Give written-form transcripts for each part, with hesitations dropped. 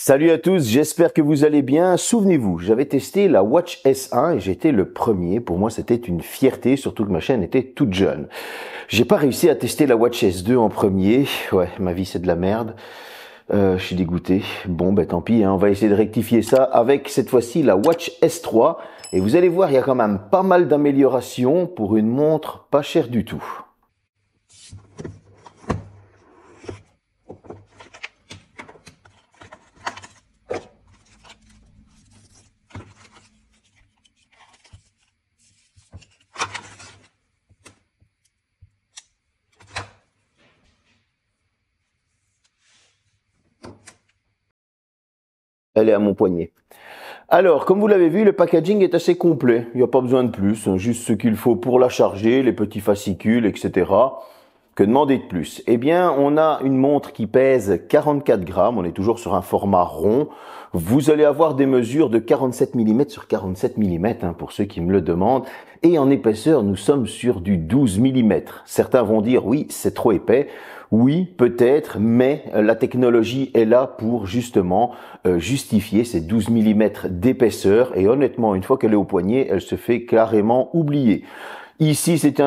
Salut à tous, j'espère que vous allez bien. Souvenez-vous, j'avais testé la Watch S1 et j'étais le premier. Pour moi, c'était une fierté, surtout que ma chaîne était toute jeune. J'ai pas réussi à tester la Watch S2 en premier. Ouais, ma vie c'est de la merde. Je suis dégoûté. Bon, ben tant pis, hein, on va essayer de rectifier ça avec cette fois-ci la Watch S3. Et vous allez voir, il y a quand même pas mal d'améliorations pour une montre pas chère du tout. Elle est à mon poignet. Alors, comme vous l'avez vu, le packaging est assez complet. Il n'y a pas besoin de plus, hein, juste ce qu'il faut pour la charger, les petits fascicules, etc. Que demander de plus? Eh bien, on a une montre qui pèse 44 grammes. On est toujours sur un format rond. Vous allez avoir des mesures de 47 mm sur 47 mm, hein, pour ceux qui me le demandent. Et en épaisseur, nous sommes sur du 12 mm. Certains vont dire, oui, c'est trop épais. Oui, peut-être, mais la technologie est là pour justement justifier ces 12 mm d'épaisseur. Et honnêtement, une fois qu'elle est au poignet, elle se fait carrément oublier. Ici, c'est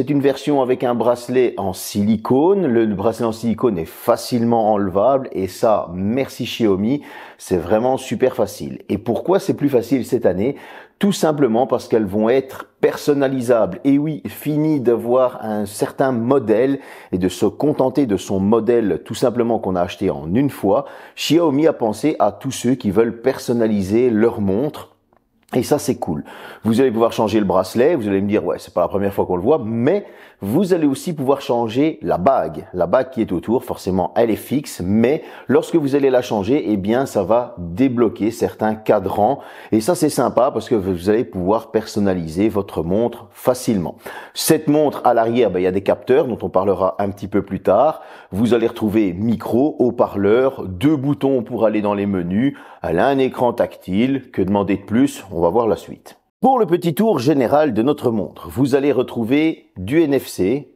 une version avec un bracelet en silicone. Le bracelet en silicone est facilement enlevable et ça, merci Xiaomi, c'est vraiment super facile. Et pourquoi c'est plus facile cette année? Tout simplement parce qu'elles vont être personnalisables. Et oui, fini d'avoir un certain modèle et de se contenter de son modèle tout simplement qu'on a acheté en une fois. Xiaomi a pensé à tous ceux qui veulent personnaliser leur montre. Et ça, c'est cool. Vous allez pouvoir changer le bracelet. Vous allez me dire, ouais, c'est pas la première fois qu'on le voit, mais vous allez aussi pouvoir changer la bague. La bague qui est autour, forcément, elle est fixe, mais lorsque vous allez la changer, eh bien, ça va débloquer certains cadrans. Et ça, c'est sympa parce que vous allez pouvoir personnaliser votre montre facilement. Cette montre, à l'arrière, il y a des capteurs dont on parlera un petit peu plus tard. Vous allez retrouver micro, haut-parleur, 2 boutons pour aller dans les menus. Elle a un écran tactile. Que demander de plus? On va voir la suite. Pour le petit tour général de notre montre, vous allez retrouver du NFC,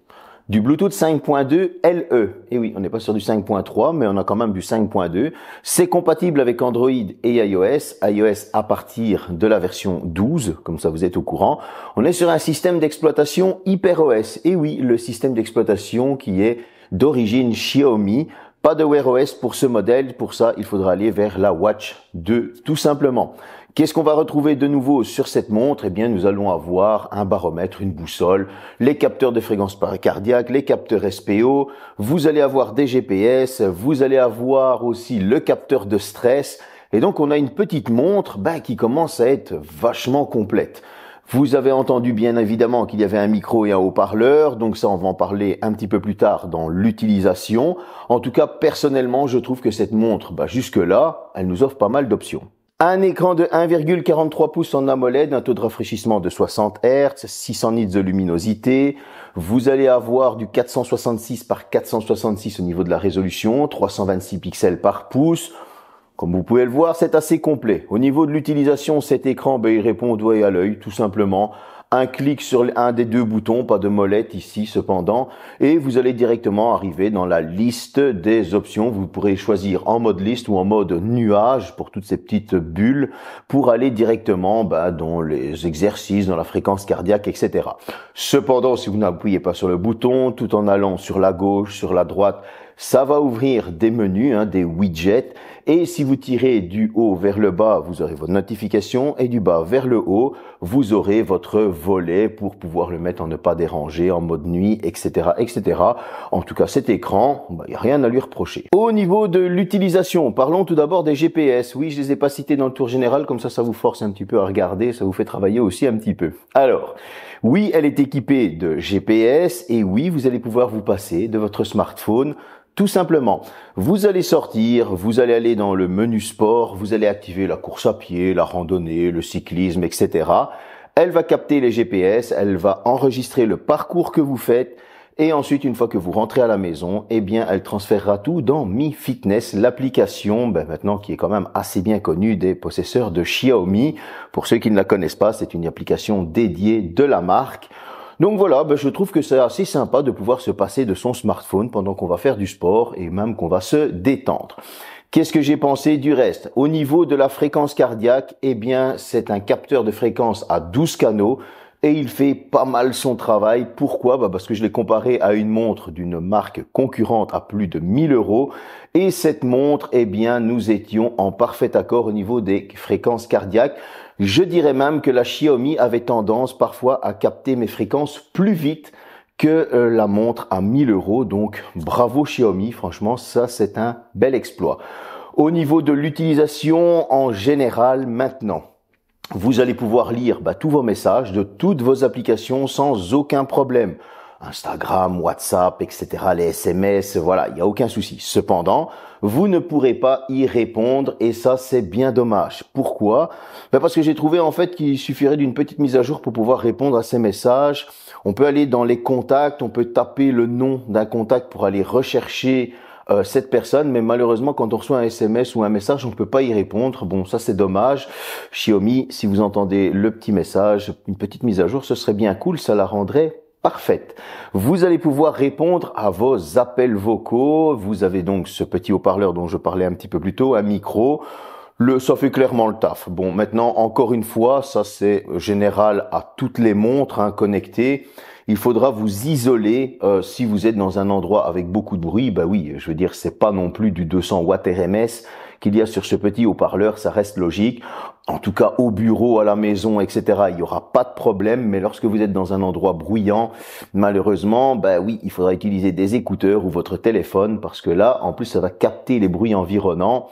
du Bluetooth 5.2 LE. Et oui, on n'est pas sur du 5.3, mais on a quand même du 5.2. C'est compatible avec Android et iOS. iOS à partir de la version 12, comme ça vous êtes au courant. On est sur un système d'exploitation HyperOS. Et oui, le système d'exploitation qui est d'origine Xiaomi. Pas de Wear OS pour ce modèle. Pour ça, il faudra aller vers la Watch 2, tout simplement. Qu'est-ce qu'on va retrouver de nouveau sur cette montre? Eh bien, nous allons avoir un baromètre, une boussole, les capteurs de fréquence cardiaque, les capteurs SPO. Vous allez avoir des GPS. Vous allez avoir aussi le capteur de stress. Et donc, on a une petite montre qui commence à être vachement complète. Vous avez entendu bien évidemment qu'il y avait un micro et un haut-parleur, donc ça on va en parler un petit peu plus tard dans l'utilisation. En tout cas, personnellement, je trouve que cette montre, jusque-là, elle nous offre pas mal d'options. Un écran de 1,43 pouces en AMOLED, un taux de rafraîchissement de 60 Hz, 600 nits de luminosité. Vous allez avoir du 466 par 466 au niveau de la résolution, 326 pixels par pouce. Comme vous pouvez le voir, c'est assez complet. Au niveau de l'utilisation, cet écran, il répond au doigt et à l'œil, tout simplement. Un clic sur un des 2 boutons, pas de molette ici cependant, et vous allez directement arriver dans la liste des options. Vous pourrez choisir en mode liste ou en mode nuage pour toutes ces petites bulles pour aller directement dans les exercices, dans la fréquence cardiaque, etc. Cependant, si vous n'appuyez pas sur le bouton, tout en allant sur la gauche, sur la droite, ça va ouvrir des menus, des widgets. Et si vous tirez du haut vers le bas, vous aurez votre notification et du bas vers le haut, vous aurez votre volet pour pouvoir le mettre en ne pas déranger, en mode nuit, etc., etc. En tout cas, cet écran, il n'y a rien à lui reprocher. Au niveau de l'utilisation, parlons tout d'abord des GPS. Oui, je les ai pas cités dans le tour général, comme ça vous force un petit peu à regarder, ça vous fait travailler aussi un petit peu. Alors, oui, elle est équipée de GPS et oui, vous allez pouvoir vous passer de votre smartphone. Tout simplement, vous allez sortir, vous allez aller dans le menu sport, vous allez activer la course à pied, la randonnée, le cyclisme, etc. Elle va capter les GPS, elle va enregistrer le parcours que vous faites et ensuite, une fois que vous rentrez à la maison, eh bien, elle transférera tout dans Mi Fitness, l'application maintenant qui est quand même assez bien connue des possesseurs de Xiaomi. Pour ceux qui ne la connaissent pas, c'est une application dédiée de la marque. Donc voilà, je trouve que c'est assez sympa de pouvoir se passer de son smartphone pendant qu'on va faire du sport et même qu'on va se détendre. Qu'est-ce que j'ai pensé du reste? Au niveau de la fréquence cardiaque, eh bien, c'est un capteur de fréquence à 12 canaux et il fait pas mal son travail. Pourquoi? Parce que je l'ai comparé à une montre d'une marque concurrente à plus de 1000 euros et cette montre, eh bien, nous étions en parfait accord au niveau des fréquences cardiaques. Je dirais même que la Xiaomi avait tendance parfois à capter mes fréquences plus vite que la montre à 1000 euros. Donc, bravo Xiaomi. Franchement, ça, c'est un bel exploit. Au niveau de l'utilisation en général, maintenant, vous allez pouvoir lire tous vos messages de toutes vos applications sans aucun problème. Instagram, WhatsApp, etc., les SMS, voilà, il n'y a aucun souci. Cependant, vous ne pourrez pas y répondre et ça, c'est bien dommage. Pourquoi? Parce que j'ai trouvé en fait qu'il suffirait d'une petite mise à jour pour pouvoir répondre à ces messages. On peut aller dans les contacts, on peut taper le nom d'un contact pour aller rechercher cette personne, mais malheureusement quand on reçoit un SMS ou un message, on ne peut pas y répondre. Bon, ça c'est dommage. Xiaomi, si vous entendez le petit message, une petite mise à jour, ce serait bien cool, ça la rendrait parfaite. Vous allez pouvoir répondre à vos appels vocaux. Vous avez donc ce petit haut-parleur dont je parlais un petit peu plus tôt, un micro. Ça fait clairement le taf. Bon, maintenant, encore une fois, ça c'est général à toutes les montres connectées. Il faudra vous isoler si vous êtes dans un endroit avec beaucoup de bruit. Oui, je veux dire, c'est pas non plus du 200 watts RMS qu'il y a sur ce petit haut-parleur, ça reste logique. En tout cas, au bureau, à la maison, etc., il y aura pas de problème. Mais lorsque vous êtes dans un endroit bruyant, malheureusement, oui, il faudra utiliser des écouteurs ou votre téléphone parce que là, en plus, ça va capter les bruits environnants.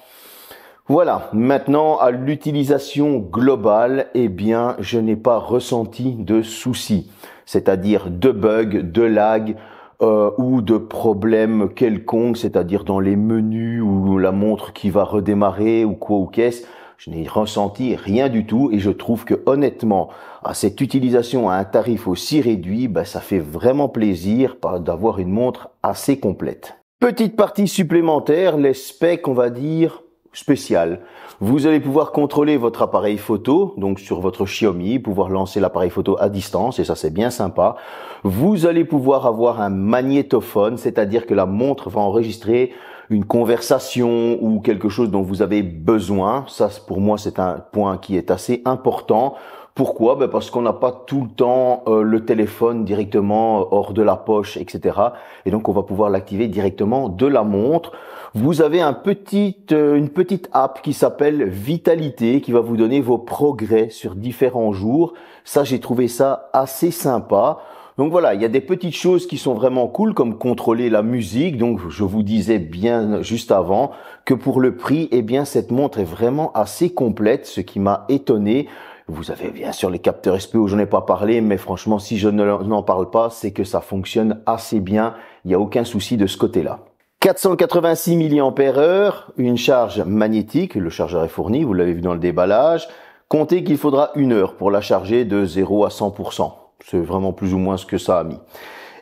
Voilà, maintenant à l'utilisation globale, eh bien, je n'ai pas ressenti de soucis, c'est-à-dire de bugs, de lag ou de problèmes quelconques, c'est-à-dire dans les menus ou la montre qui va redémarrer ou quoi ou qu'est-ce. Je n'ai ressenti rien du tout et je trouve que honnêtement, à cette utilisation à un tarif aussi réduit, ça fait vraiment plaisir d'avoir une montre assez complète. Petite partie supplémentaire, les specs, on va dire, spécial. Vous allez pouvoir contrôler votre appareil photo, donc sur votre Xiaomi, pouvoir lancer l'appareil photo à distance, et ça c'est bien sympa. Vous allez pouvoir avoir un magnétophone, c'est-à-dire que la montre va enregistrer une conversation ou quelque chose dont vous avez besoin. Ça, pour moi, c'est un point qui est assez important. Pourquoi? Parce qu'on n'a pas tout le temps le téléphone directement hors de la poche, etc. Et donc, on va pouvoir l'activer directement de la montre. Vous avez une petite app qui s'appelle Vitalité qui va vous donner vos progrès sur différents jours. Ça, j'ai trouvé ça assez sympa. Donc voilà, il y a des petites choses qui sont vraiment cool comme contrôler la musique. Donc je vous disais bien juste avant que pour le prix, eh bien cette montre est vraiment assez complète, ce qui m'a étonné. Vous avez bien sûr les capteurs SPO, je n'en ai pas parlé, mais franchement, si je n'en parle pas, c'est que ça fonctionne assez bien. Il n'y a aucun souci de ce côté-là. 486 mAh, une charge magnétique, le chargeur est fourni, vous l'avez vu dans le déballage. Comptez qu'il faudra 1 heure pour la charger de 0 à 100%. C'est vraiment plus ou moins ce que ça a mis.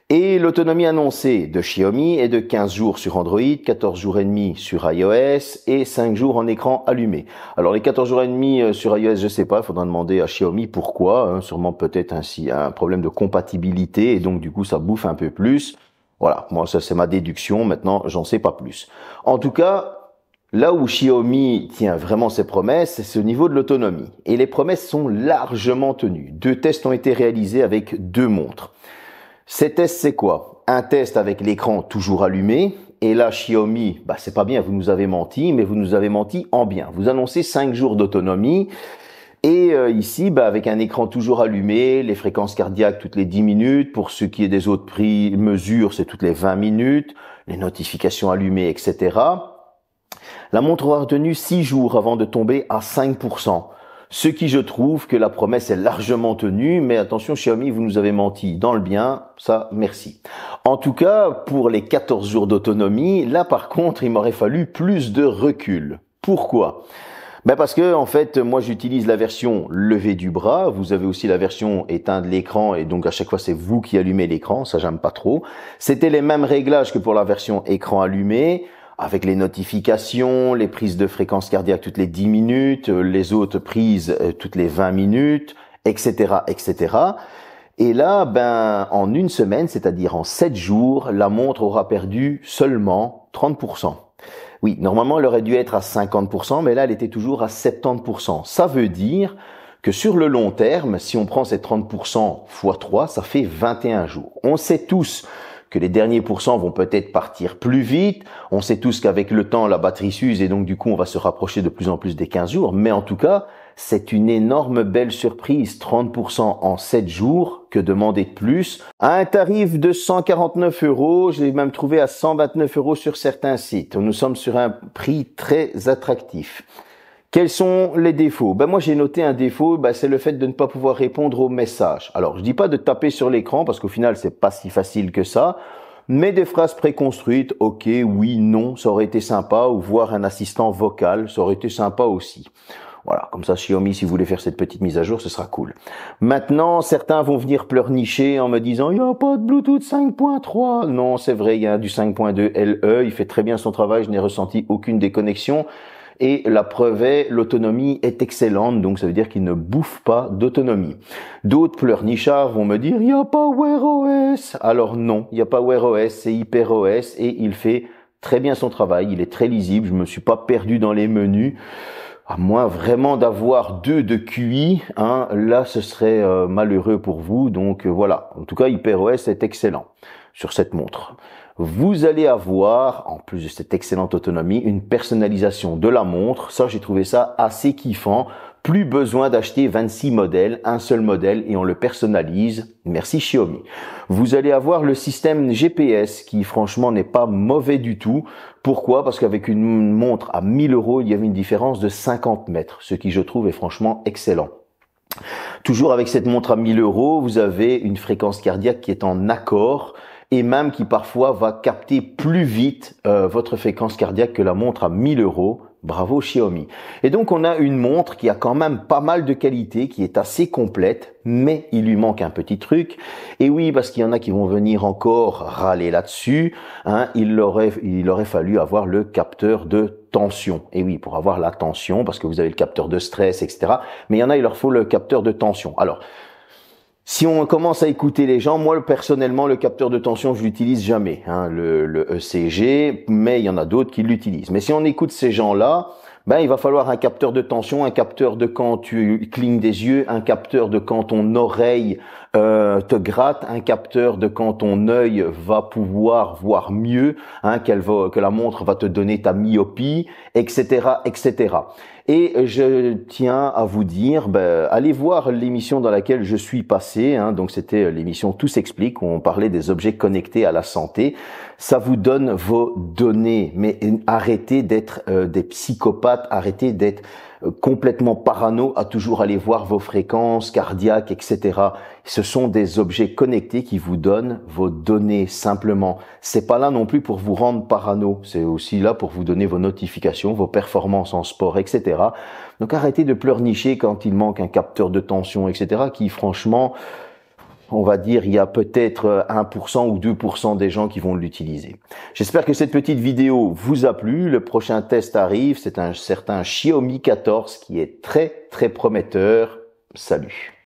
Et l'autonomie annoncée de Xiaomi est de 15 jours sur Android, 14 jours et demi sur iOS et 5 jours en écran allumé. Alors les 14 jours et demi sur iOS, je sais pas, il faudra demander à Xiaomi pourquoi. Sûrement peut-être ainsi un problème de compatibilité et donc du coup ça bouffe un peu plus. Voilà, moi ça c'est ma déduction, maintenant j'en sais pas plus. En tout cas, là où Xiaomi tient vraiment ses promesses, c'est au niveau de l'autonomie. Et les promesses sont largement tenues. 2 tests ont été réalisés avec 2 montres. Ces tests, c'est quoi? Un test avec l'écran toujours allumé. Et là, Xiaomi, c'est pas bien, vous nous avez menti, mais vous nous avez menti en bien. Vous annoncez 5 jours d'autonomie. Et ici, avec un écran toujours allumé, les fréquences cardiaques toutes les 10 minutes. Pour ce qui est des autres mesures, c'est toutes les 20 minutes. Les notifications allumées, etc. La montre aura tenu 6 jours avant de tomber à 5%. Ce qui, je trouve que la promesse est largement tenue, mais attention Xiaomi, vous nous avez menti dans le bien, ça, merci. En tout cas, pour les 14 jours d'autonomie, là par contre, il m'aurait fallu plus de recul. Pourquoi? Parce que en fait, moi j'utilise la version levée du bras, vous avez aussi la version éteindre l'écran et donc à chaque fois c'est vous qui allumez l'écran, ça j'aime pas trop. C'était les mêmes réglages que pour la version écran allumé, avec les notifications, les prises de fréquence cardiaque toutes les 10 minutes, les autres prises toutes les 20 minutes, etc., etc. Et là, en une semaine, c'est-à-dire en 7 jours, la montre aura perdu seulement 30%. Oui, normalement, elle aurait dû être à 50%, mais là, elle était toujours à 70%. Ça veut dire que sur le long terme, si on prend ces 30% x 3, ça fait 21 jours. On sait tous que les derniers pourcents vont peut-être partir plus vite. On sait tous qu'avec le temps, la batterie s'use et donc du coup, on va se rapprocher de plus en plus des 15 jours. Mais en tout cas, c'est une énorme belle surprise. 30% en 7 jours, que demander de plus? À un tarif de 149 €, je l'ai même trouvé à 129 € sur certains sites. Nous sommes sur un prix très attractif. Quels sont les défauts? Moi j'ai noté un défaut, c'est le fait de ne pas pouvoir répondre aux messages. Alors je dis pas de taper sur l'écran parce qu'au final c'est pas si facile que ça, mais des phrases préconstruites, ok, oui, non, ça aurait été sympa, ou voir un assistant vocal, ça aurait été sympa aussi. Voilà, comme ça Xiaomi, si vous voulez faire cette petite mise à jour, ce sera cool. Maintenant, certains vont venir pleurnicher en me disant, il n'y a pas de Bluetooth 5.3. Non, c'est vrai, il y a du 5.2 LE, il fait très bien son travail, je n'ai ressenti aucune déconnexion. Et la preuve est, l'autonomie est excellente, donc ça veut dire qu'il ne bouffe pas d'autonomie. D'autres pleurnichards vont me dire, il n'y a pas Wear OS. Alors non, il n'y a pas Wear OS, c'est HyperOS et il fait très bien son travail, il est très lisible, je me suis pas perdu dans les menus. À moins vraiment d'avoir 2 de QI, là ce serait malheureux pour vous. Donc voilà, en tout cas HyperOS est excellent sur cette montre. Vous allez avoir, en plus de cette excellente autonomie, une personnalisation de la montre. Ça, j'ai trouvé ça assez kiffant. Plus besoin d'acheter 26 modèles, un seul modèle et on le personnalise. Merci Xiaomi. Vous allez avoir le système GPS qui franchement n'est pas mauvais du tout. Pourquoi? Parce qu'avec une montre à 1000 €, il y avait une différence de 50 mètres, ce qui je trouve est franchement excellent. Toujours avec cette montre à 1000 €, vous avez une fréquence cardiaque qui est en accord et même qui parfois va capter plus vite votre fréquence cardiaque que la montre à 1000 €. Bravo Xiaomi. Et donc on a une montre qui a quand même pas mal de qualité, qui est assez complète, mais il lui manque un petit truc. Et oui, parce qu'il y en a qui vont venir encore râler là-dessus, il aurait fallu avoir le capteur de tension. Et oui, pour avoir la tension, parce que vous avez le capteur de stress, etc. Mais il y en a, il leur faut le capteur de tension. Alors, si on commence à écouter les gens, moi personnellement le capteur de tension je l'utilise jamais, le ECG, mais il y en a d'autres qui l'utilisent. Mais si on écoute ces gens-là, il va falloir un capteur de tension, un capteur de quand tu clignes des yeux, un capteur de quand ton oreille te gratte, un capteur de quand ton œil va pouvoir voir mieux, que la montre va te donner ta myopie, etc., etc. Et je tiens à vous dire, allez voir l'émission dans laquelle je suis passé. Donc c'était l'émission Tout s'explique où on parlait des objets connectés à la santé. Ça vous donne vos données, mais arrêtez d'être des psychopathes, arrêtez d'être complètement parano à toujours aller voir vos fréquences cardiaques, etc. Ce sont des objets connectés qui vous donnent vos données simplement. C'est pas là non plus pour vous rendre parano, c'est aussi là pour vous donner vos notifications, vos performances en sport, etc. Donc arrêtez de pleurnicher quand il manque un capteur de tension, etc. qui franchement, on va dire, il y a peut-être 1% ou 2% des gens qui vont l'utiliser. J'espère que cette petite vidéo vous a plu. Le prochain test arrive, c'est un certain Xiaomi 14 qui est très très prometteur. Salut!